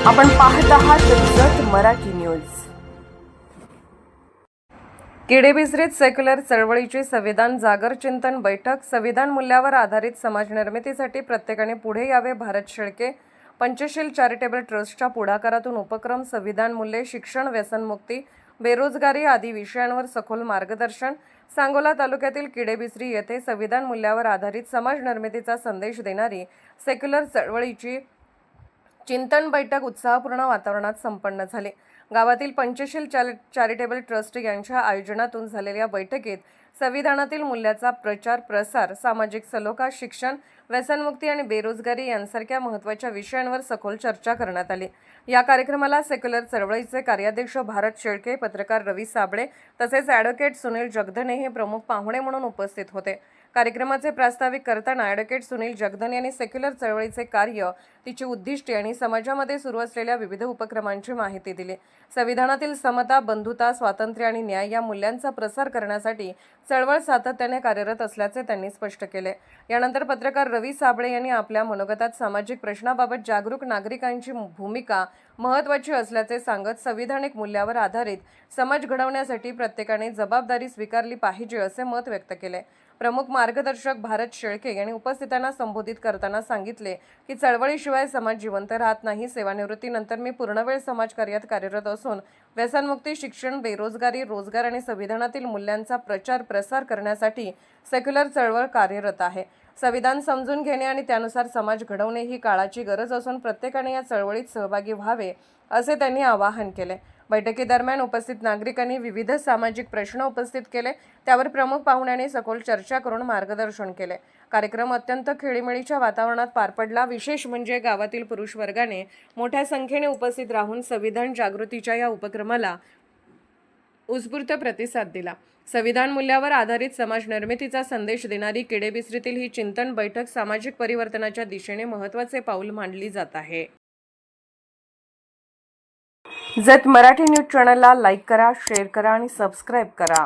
आपण पाहत आहात जत मराठी न्यूज। किडेबिसरीत सेक्युलर चळवळीची संविधान जागर चिंतन बैठक। संविधान मूल्यावर आधारित समाज निर्मितीसाठी प्रत्येकाने पुढे यावे। भारत शेळके पंचशील चॅरिटेबल ट्रस्टच्या पुढाकारातून उपक्रम। संविधान मूल्ये, शिक्षण, व्यसनमुक्ती, बेरोजगारी आदी विषयांवर सखोल मार्गदर्शन। सांगोला तालुक्यातील किडेबिसरी येथे संविधान मूल्यावर आधारित समाज निर्मितीचा संदेश देणारी सेक्युलर चळवळीची चिंतन बैठक उत्साहपूर्ण वातावरणात संपन्न झाली। गावातील पंचशील चॅरिटेबल ट्रस्ट यांच्या आयोजनातून झालेल्या बैठकीत संविधानातील मूल्याचा प्रचार प्रसार, सामाजिक सलोखा, शिक्षण, व्यसनमुक्ती आणि बेरोजगारी यांसारख्या महत्त्वाच्या विषयांवर सखोल चर्चा करण्यात आली। या कार्यक्रमाला सेक्युलर चळवळीचे कार्याध्यक्ष भारत शेळके, पत्रकार रवी साबळे तसेच ॲडव्होकेट सुनील जगधने हे प्रमुख पाहुणे म्हणून उपस्थित होते। कार्यक्रमाचे प्रास्ताविक करताना ॲडव्होकेट सुनील जगधन यांनी सेक्युलर चळवळीचे कार्य, तिची उद्दिष्टे आणि समाजामध्ये सुरू असलेल्या विविध उपक्रमांची माहिती दिली। संविधानातील समता, बंधुता, स्वातंत्र्य आणि न्याय या मूल्यांचा प्रसार करण्यासाठी चळवळ सातत्याने कार्यरत असल्याचे त्यांनी स्पष्ट केले। यानंतर पत्रकार रवी साबळे यांनी आपल्या मनोगतात सामाजिक प्रश्नाबाबत जागरूक नागरिकांची भूमिका महत्त्वाची असल्याचे सांगत संविधानिक मूल्यावर आधारित समाज घडवण्यासाठी प्रत्येकाने जबाबदारी स्वीकारली पाहिजे असे मत व्यक्त केले। प्रमुख मार्गदर्शक भारत शेळके यांनी उपस्थितांना संबोधित करताना सांगितले की चळवळीशिवाय समाज जिवंत राहत नाही। सेवानिवृत्तीनंतर मी पूर्णवेळ समाजकार्यात कार्यरत असून व्यसनमुक्ती, शिक्षण, बेरोजगारी, रोजगार आणि संविधानातील मूल्यांचा प्रचार प्रसार करण्यासाठी सेक्युलर चळवळ कार्यरत आहे। संविधान समजून घेणे आणि त्यानुसार समाज घडवणे ही काळाची गरज असून प्रत्येकाने या चळवळीत सहभागी व्हावे असे त्यांनी आवाहन केले। बैठकीदरम्यान उपस्थित नागरिकांनी विविध सामाजिक प्रश्न उपस्थित केले, त्यावर प्रमुख पाहुण्यांनी सखोल चर्चा करून मार्गदर्शन केले। कार्यक्रम अत्यंत खेळीमेळीच्या वातावरणात पार पडला। विशेष म्हणजे गावातील पुरुष वर्गाने मोठ्या संख्येने उपस्थित राहून संविधान जागृतीच्या या उपक्रमाला उत्स्फूर्त प्रतिसाद दिला। संविधान मूल्यावर आधारित समाज निर्मितीचा संदेश देणारी किडेबिसरीतील ही चिंतन बैठक सामाजिक परिवर्तनाच्या दिशेने महत्त्वाचे पाऊल मानली जात आहे। जत मराठी न्यूज चॅनलला लाईक करा, शेअर करा आणि सबस्क्राईब करा।